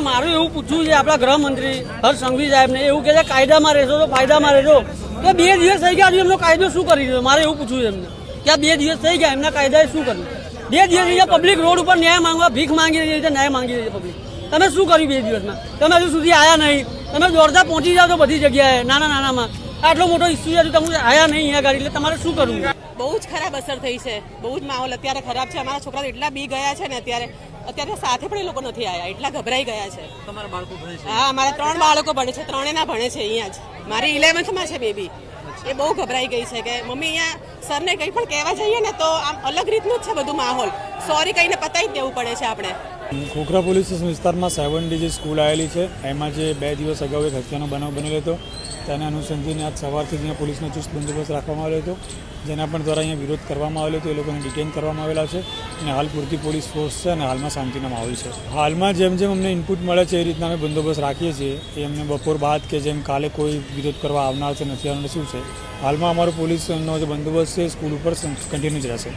મારું એવું પૂછવું છે આપણા ગૃહમંત્રી હર્ષ સંઘવી સાહેબને, એવું કે છે કાયદામાં રહેશો તો ફાયદામાં રહેશો, તો 2 દિવસ થઈ ગયા એમનો કાયદો શું કરી દીધો? મારે એવું પૂછવું છે એમને કે આ 2 દિવસ થઈ ગયા એમના કાયદાએ શું કર્યું? 2 દિવસ અહીંયા પબ્લિક રોડ ઉપર ન્યાય માંગવા ભીખ માંગી રહી છે, ન્યાય માંગી રહી છે પબ્લિક. તમે શું કર્યું 2 દિવસમાં? તમે હજુ સુધી આવ્યા નહીં. તમે દોડતા પહોંચી જાઓ તો બધી જગ્યાએ નાનામાં આટલો મોટો ઇસ્યુ છે, તમે આવ્યા નહીં અહીંયા ગાડી, એટલે તમારે શું કરવું? બહુ જ ખરાબ અસર થઈ છે, બહુ જ માહોલ અત્યારે ખરાબ છે. અમારા છોકરા એટલા બી ગયા છે ને અત્યારે સાથે પણ એ લોકો નથી આવ્યા, એટલા ગભરાઈ ગયા છે. તમારા બાળકો ભણે છે? હા, અમારા 3 બાળકો ભણે છે, 3 ના ભણે છે અહીંયા જ. મારી 11th છે બેબી. એ બહુ ગભરાઈ ગઈ છે કે મમ્મી અહીંયા સરને કંઈ પણ કહેવા જઈએ ને તો આમ અલગ રીતનું જ છે બધું માહોલ. સોરી કહીને પતાવી જ દેવું પડે છે આપણે. ખોખરા પોલીસ સ્ટેશન વિસ્તારમાં 7D જે સ્કૂલ આવેલી છે એમાં જે 2 દિવસ અગાઉ એક હત્યાનો બનાવ બનેલો હતો, તેના અનુસંધાને આજ સવારથી અહીંયા પોલીસનો ચુસ્ત બંદોબસ્ત રાખવામાં આવ્યો હતો, જેના પણ દ્વારા અહીંયા વિરોધ કરવામાં આવેલો હતો. એ લોકોને ડિટેન કરવામાં આવેલા છે અને હાલ પૂરતી પોલીસ ફોર્સ છે અને હાલમાં શાંતિનો માહોલ છે. હાલમાં જેમ અમને ઇનપુટ મળે છે એ રીતના અમે બંદોબસ્ત રાખીએ છીએ. એ અમને બપોર બાદ કે જેમ કાલે કોઈ વિરોધ કરવા આવનાર છે નથી આવનાર શું છે, હાલમાં અમારો પોલીસનો જે બંદોબસ્ત છે સ્કૂલ ઉપર કન્ટિન્યુ જ રહેશે.